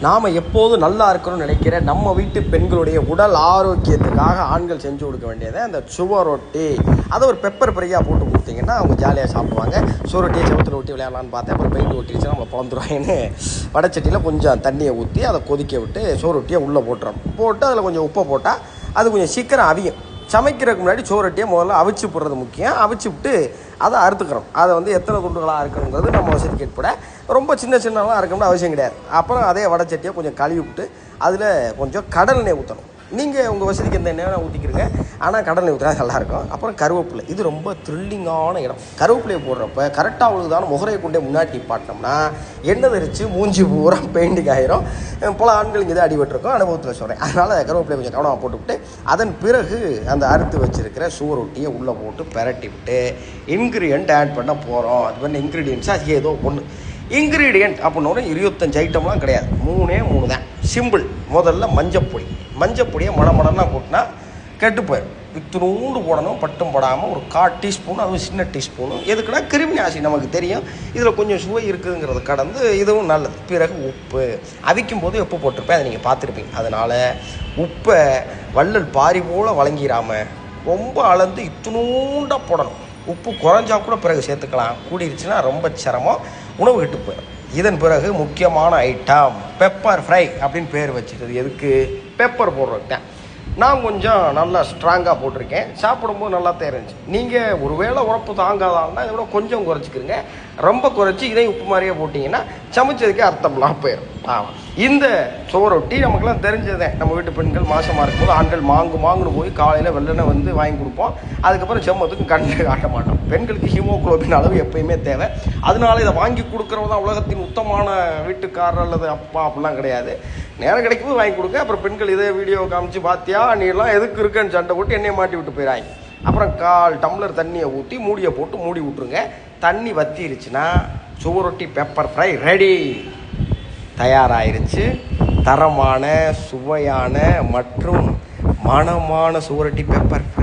நாம் எப்போதும் நல்லா இருக்கணும்னு நினைக்கிற நம்ம வீட்டு பெண்களுடைய உடல் ஆரோக்கியத்துக்காக ஆண்கள் செஞ்சு கொடுக்க வேண்டியதை அந்த சுவரொட்டி, அதை ஒரு பெப்பர் ஃப்ரையாக போட்டு கொடுத்தீங்கன்னா அவங்க ஜாலியாக சாப்பிடுவாங்க. சுவரொட்டியை செவத்தில் ஒட்டி விளையாடலான்னு பார்த்தேன், அப்புறம் பெயிண்ட் ஒட்டிடுச்சுன்னா நம்மளை பிறந்துருவாங்கன்னு வடச்சட்டியில் கொஞ்சம் தண்ணியை ஊற்றி அதை கொதிக்க விட்டு சுவரொட்டியை உள்ளே போட்டு அதில் கொஞ்சம் உப்பை போட்டால் அது கொஞ்சம் சீக்கிரம் அவியும். சமைக்கிறதுக்கு முன்னாடி சோரட்டியை முதல்ல அவிச்சு போடுறது முக்கியம். அவிச்சு விட்டு அதை அறுத்துக்கிறோம். அதை எத்தனை துண்டுகளாக இருக்கணுங்கிறது நம்ம வசதிக்கு ஏற்பட ரொம்ப சின்னலாம் இருக்கணும்னு அவசியம் கிடையாது. அப்புறம் அதே வடச்சட்டியை கொஞ்சம் கழுவி விட்டு அதில் கொஞ்சம் கடல் எண்ணெய் ஊற்றணும். நீங்கள் உங்கள் வசதிக்கு எந்த எண்ணெய் ஊற்றிக்கிறீங்க, ஆனால் கடல் எண்ணெய் ஊற்றினா நல்லாயிருக்கும். அப்புறம் கருவேப்பிலை, இது ரொம்ப த்ரில்லிங்கான இடம். கருவேப்பிலையை போடுறப்ப கரெக்டாக அவளுக்கு தான் முகரையை கொண்டே முன்னாடி பாட்டினோம்னா எண்ணெய் தெரிச்சு மூஞ்சி பூரா பெயிண்டிங் ஆகிரும். பல ஆண்கள் இங்கே தான் அடிபட்டிருக்கும், அனுபவத்தில் சொல்கிறேன். அதனால் கருவேப்பிலையை கொஞ்சம் கவனமாக போட்டுவிட்டு அதன் பிறகு அந்த அறுத்து வச்சுருக்கிற சுவரொட்டியை உள்ளே போட்டு பெரட்டி விட்டு இன்க்ரீடியன்ட் ஆட் பண்ண போகிறோம். அது பண்ண இன்க்ரீடியன்ட்ஸாக ஏதோ ஒன்று இன்க்ரீடியன்ட் அப்படின்னோட 25 ஐட்டம்லாம் கிடையாது, 3 தான். சிம்பிள். முதல்ல மஞ்சப்பொடியை மணமணன்னா போட்டினா கெட்டு போயிடும். இத்தினூண்டு போடணும், பட்டும் போடாமல் ஒரு 1/4 டீஸ்பூன், அதுவும் சின்ன டீஸ்பூனு. எதுக்குன்னா கிருமி நாசி நமக்கு தெரியும், இதில் கொஞ்சம் சுவை இருக்குதுங்கிறது கடந்து இதுவும் நல்லது. பிறகு உப்பு, அவிக்கும் போது உப்பு போட்டிருப்பேன், அதை நீங்கள் பார்த்துருப்பீங்க. அதனால் உப்பை வள்ளல் பாரி போல் வழங்கிடாமல் ரொம்ப அளந்து இத்தினூண்டாக போடணும். உப்பு குறைஞ்சா கூட பிறகு சேர்த்துக்கலாம், கூடிருச்சுன்னா ரொம்ப சிரமம், உணவு கெட்டு போயிடும். இதன் பிறகு முக்கியமான ஐட்டம் பெப்பர் ஃப்ரை அப்படின்னு பேர் வச்சுக்கிறது. எதுக்கு? பெப்பர் போடுறது தான். நான் கொஞ்சம் நல்லா ஸ்ட்ராங்காக போட்டிருக்கேன், சாப்பிடும்போது நல்லா தெரிஞ்சு. நீங்கள் ஒரு வேளை உரப்பு தாங்காதான்னா இதை விட கொஞ்சம் குறைச்சிக்கிறங்க. ரொம்ப குறைச்சி இதையும் உப்பு மாதிரியே போட்டிங்கன்னா சமைச்சதுக்கே அர்த்தம்லாம் போயிடும். ஆமாம், இந்த சுவரொட்டி நமக்குலாம் தெரிஞ்சதேன். நம்ம வீட்டு பெண்கள் மாசமாக இருக்கும்போது ஆண்கள் மாங்குன்னு போய் காலையில் வெள்ளனை வாங்கி கொடுப்போம். அதுக்கப்புறம் செம்மத்துக்கு கண்ணு காட்ட மாட்டோம். பெண்களுக்கு ஹீமோகுளோபின் அளவு எப்பயுமே தேவை. அதனால இதை வாங்கி கொடுக்குறவங்க தான் உலகத்தின் உத்தமான வீட்டுக்காரர் அல்லது அப்பா அப்படிலாம் கிடையாது. நேரம் கிடைக்கும்போது வாங்கி கொடுங்க. அப்புறம் பெண்கள் இதே வீடியோ காமிச்சு பார்த்தியா நீலாம் எதுக்கு இருக்குன்னு சண்டை போட்டு எண்ணெயை மாட்டி விட்டு போயிடாங்க. அப்புறம் 1/4 டம்ளர் தண்ணியை ஊற்றி மூடியை போட்டு மூடி விட்ருங்க. தண்ணி வத்திருச்சுன்னா சுவரொட்டி பெப்பர் ஃப்ரை ரெடி, தயாராகிருச்சு. தரமான, சுவையான மற்றும் மணமான சுவரொட்டி பெப்பர் ஃப்ரை.